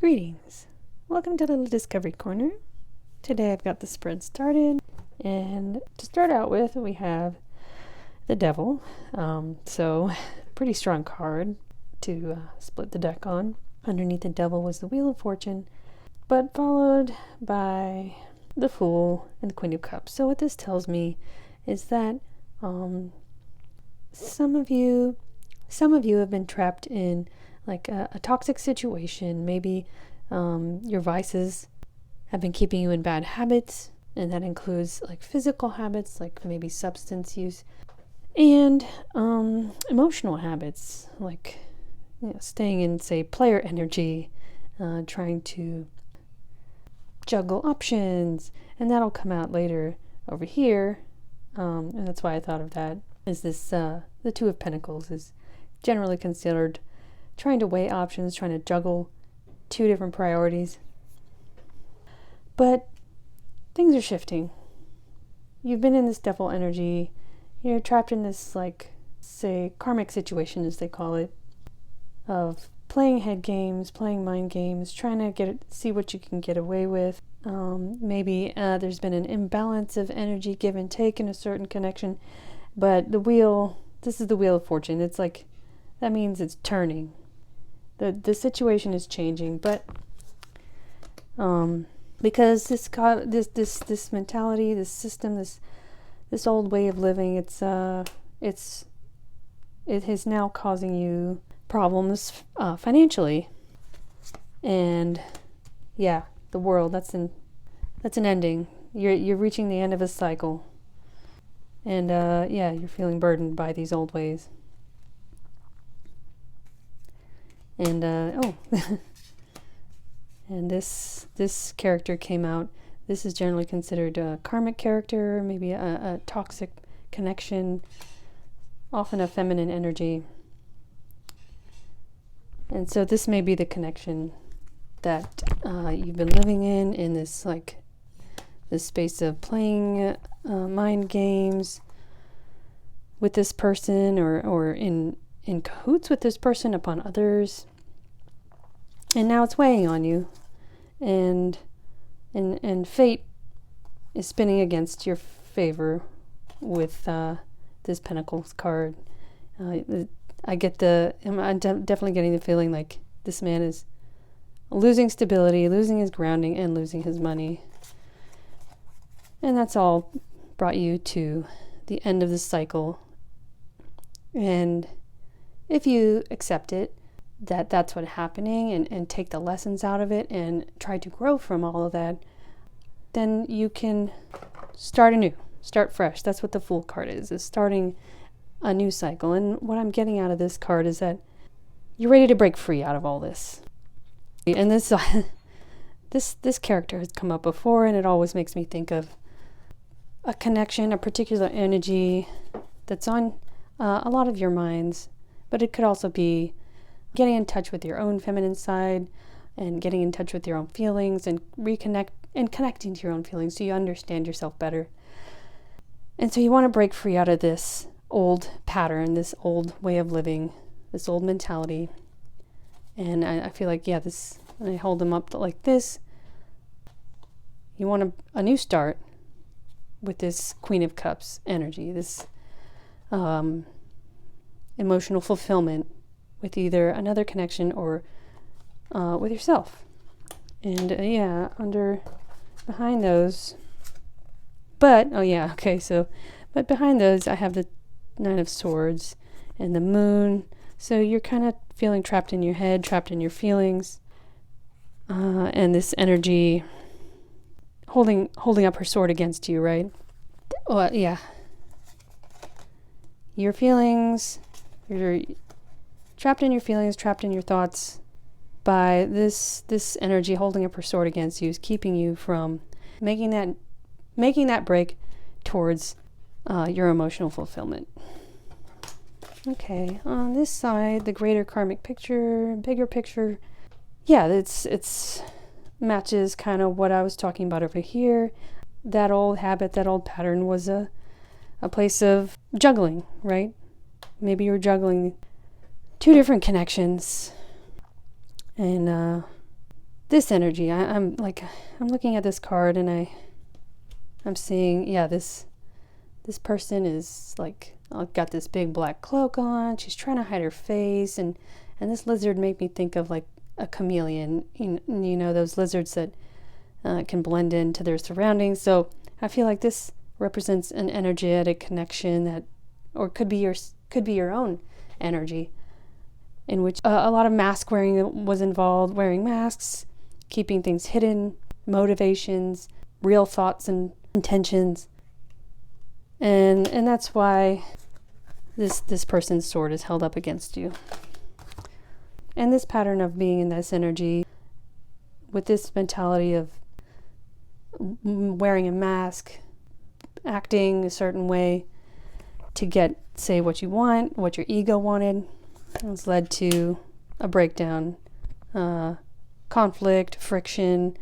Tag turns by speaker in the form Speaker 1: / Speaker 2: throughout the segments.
Speaker 1: Greetings. Welcome to the Discovery Corner. Today I've got the spread started, and to start out with we have the Devil. So pretty strong card to split the deck on. Underneath the Devil was the Wheel of Fortune, but followed by the Fool and the Queen of Cups. So what this tells me is that some of you have been trapped in like a toxic situation. Maybe your vices have been keeping you in bad habits, and that includes like physical habits, like maybe substance use, and emotional habits, like staying in, say, player energy, trying to juggle options, and that'll come out later over here. And that's why I thought of that. Is this the Two of Pentacles is generally considered trying to weigh options, trying to juggle two different priorities. But things are shifting. You've been in this devil energy. You're trapped in this, like, say, karmic situation, as they call it, of playing head games, playing mind games, trying to see what you can get away with. Maybe there's been an imbalance of energy, give and take in a certain connection. But this is the Wheel of Fortune. It's like, that means it's turning. The situation is changing, but because this mentality, this system, this old way of living, it is now causing you problems financially, and the world, that's an ending. You're reaching the end of a cycle, and you're feeling burdened by these old ways. And and this character came out. This is generally considered a karmic character, maybe a toxic connection, often a feminine energy. And so this may be the connection that you've been living in this space of playing mind games with this person, or in cahoots with this person upon others, and now it's weighing on you, and fate is spinning against your favor with this Pentacles card. I'm definitely getting the feeling like this man is losing stability, losing his grounding, and losing his money, and that's all brought you to the end of the cycle. And if you accept it, that's what's happening, and take the lessons out of it and try to grow from all of that, then you can start anew, start fresh. That's what the Fool card is starting a new cycle. And what I'm getting out of this card is that you're ready to break free out of all this. And this character has come up before, and it always makes me think of a connection, a particular energy that's on a lot of your minds. But it could also be getting in touch with your own feminine side, and getting in touch with your own feelings, and connecting to your own feelings so you understand yourself better. And so you want to break free out of this old pattern, this old way of living, this old mentality. And I feel like, this, and I hold them up like this. You want a new start with this Queen of Cups energy, this emotional fulfillment with either another connection or with yourself. And behind those, but behind those I have the Nine of Swords and the Moon. So you're kind of feeling trapped in your head, trapped in your feelings, and this energy holding up her sword against you, right? Your feelings, you're trapped in your feelings, trapped in your thoughts by this energy holding up her sword against you, is keeping you from making that break towards your emotional fulfillment. Okay, on this side, the greater karmic picture, bigger picture, it's matches kind of what I was talking about over here. That old habit, that old pattern was a place of juggling, right? Maybe you're juggling two different connections, and this energy. I'm looking at this card and I'm seeing, yeah, this person is like, got this big black cloak on. She's trying to hide her face, and this lizard made me think of like a chameleon. You know those lizards that can blend into their surroundings. So I feel like this represents an energetic connection that, or could be your own energy, in which a lot of mask wearing was involved, wearing masks, keeping things hidden, motivations, real thoughts and intentions. And that's why this person's sword is held up against you. And this pattern of being in this energy, with this mentality of wearing a mask, acting a certain way to say what you want, what your ego wanted, has led to a breakdown, conflict, friction,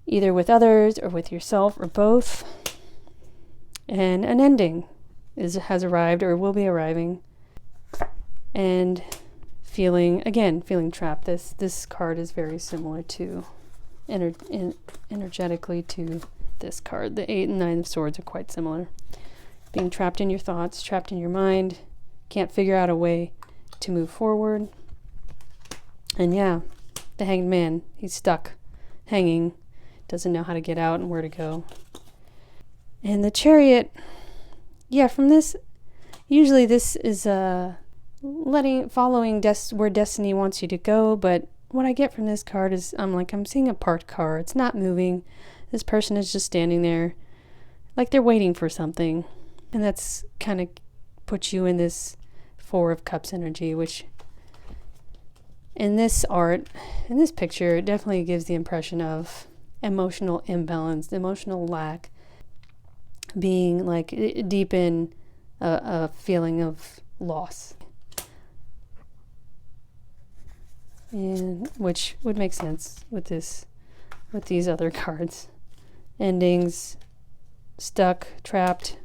Speaker 1: either with others or with yourself or both. And an ending has arrived or will be arriving. And feeling trapped. This card is very similar to energetically to this card. The 8 and 9 of Swords are quite similar. Being trapped in your thoughts, trapped in your mind, can't figure out a way to move forward. And yeah, the Hanged Man, he's stuck, hanging, doesn't know how to get out and where to go. And the Chariot, yeah, from this, usually this is following where destiny wants you to go, but what I get from this card is I'm seeing a parked car. It's not moving. This person is just standing there like they're waiting for something. And that's kind of puts you in this 4 of Cups energy, which in this picture, it definitely gives the impression of emotional imbalance, emotional lack, being like deep in a feeling of loss. And which would make sense with these other cards. Endings, stuck, trapped,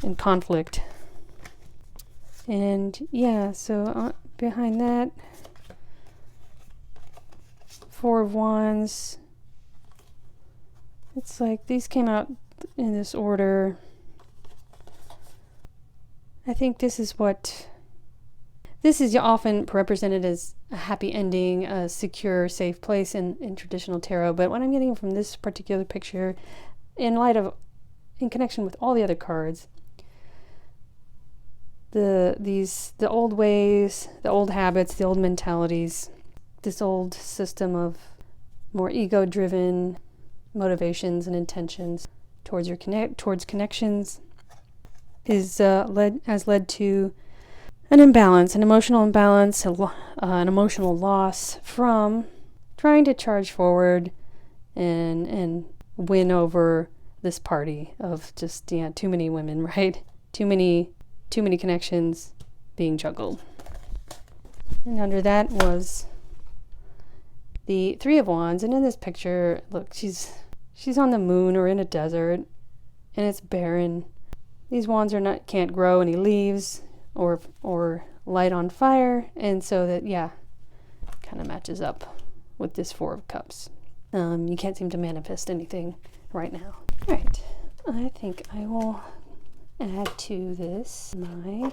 Speaker 1: in conflict. And yeah, so behind that, 4 of Wands. It's like these came out in this order. I think this is often represented as a happy ending, a secure, safe place in traditional tarot. But what I'm getting from this particular picture, in connection with all the other cards, the old ways, the old habits, the old mentalities, this old system of more ego-driven motivations and intentions towards connections has led to an imbalance, an emotional imbalance, an emotional loss from trying to charge forward and win over this party of just too many women, right? Too many connections being juggled. And under that was the 3 of Wands. And in this picture, look, she's on the moon or in a desert, and it's barren. These wands can't grow any leaves or light on fire, and so that kind of matches up with this 4 of Cups. You can't seem to manifest anything right now. All right, I think I will add to this my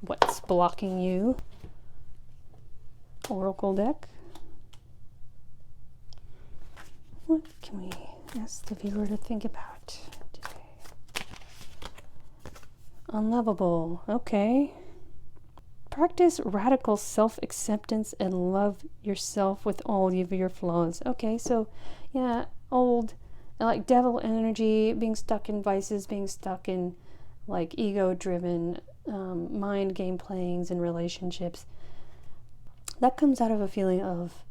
Speaker 1: What's Blocking You Oracle deck. What can we ask the viewer to think about today? Unlovable. Okay. Practice radical self-acceptance and love yourself with all of your flaws. Okay, so old, like devil energy, being stuck in vices, being stuck in like ego-driven mind game playings and relationships. That comes out of a feeling of,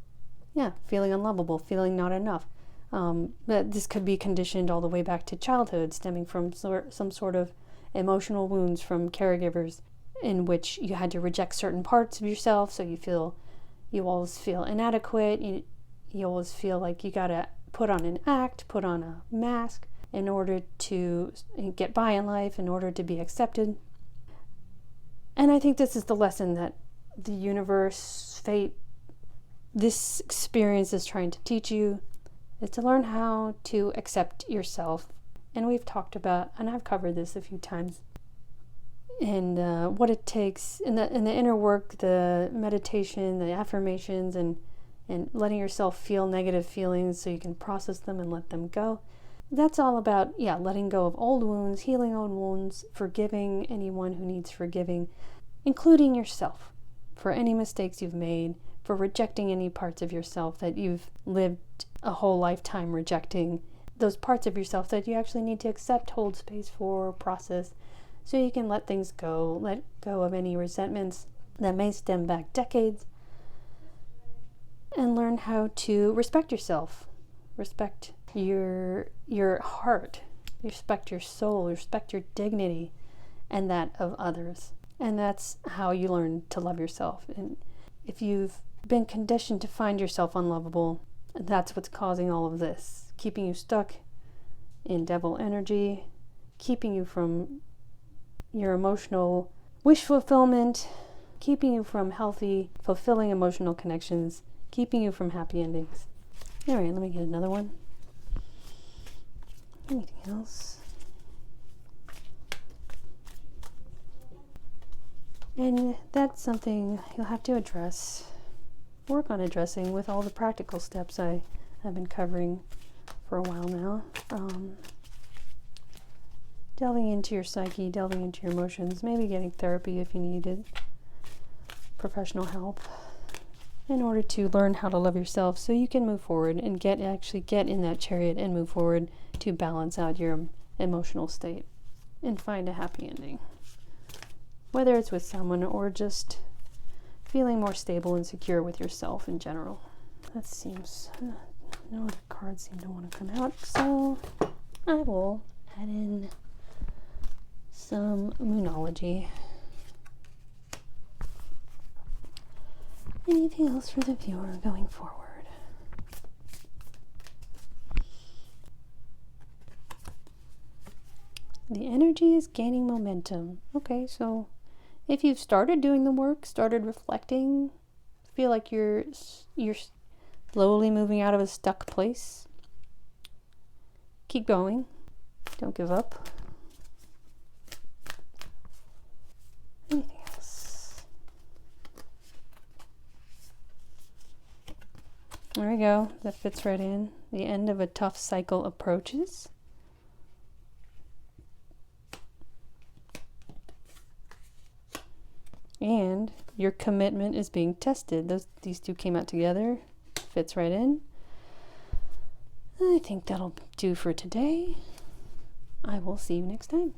Speaker 1: feeling unlovable, feeling not enough. But this could be conditioned all the way back to childhood, stemming from some sort of emotional wounds from caregivers in which you had to reject certain parts of yourself, so you always feel inadequate. You always feel like you gotta put on an act, put on a mask in order to get by in life, in order to be accepted. And I think this is the lesson that the universe, fate, this experience is trying to teach you is to learn how to accept yourself. And we've talked about, and I've covered this a few times, and what it takes in the inner work, the meditation, the affirmations, and letting yourself feel negative feelings so you can process them and let them go. That's all about, letting go of old wounds, healing old wounds, forgiving anyone who needs forgiving, including yourself for any mistakes you've made, for rejecting any parts of yourself that you've lived a whole lifetime rejecting, those parts of yourself that you actually need to accept, hold space for, process, so you can let things go, let go of any resentments that may stem back decades, and learn how to respect yourself, respect your heart, respect your soul, respect your dignity, and that of others. And that's how you learn to love yourself. And if you've been conditioned to find yourself unlovable, that's what's causing all of this, keeping you stuck in devil energy, keeping you from your emotional wish fulfillment, keeping you from healthy, fulfilling emotional connections, keeping you from happy endings. All right, let me get another one. Anything else? And that's something you'll have to work on addressing with all the practical steps I have been covering for a while now. Delving into your psyche, delving into your emotions, maybe getting therapy if you needed, professional help, in order to learn how to love yourself so you can move forward and actually get in that chariot and move forward to balance out your emotional state and find a happy ending. Whether it's with someone or just feeling more stable and secure with yourself in general. That seems, no other cards seem to want to come out, so I will add in some Moonology. Anything else for the viewer going forward? The energy is gaining momentum. Okay, so if you've started doing the work, started reflecting, feel like you're slowly moving out of a stuck place, keep going. Don't give up. Anything else? There we go. That fits right in. The end of a tough cycle approaches. And your commitment is being tested. These two came out together. Fits right in. I think that'll do for today. I will see you next time.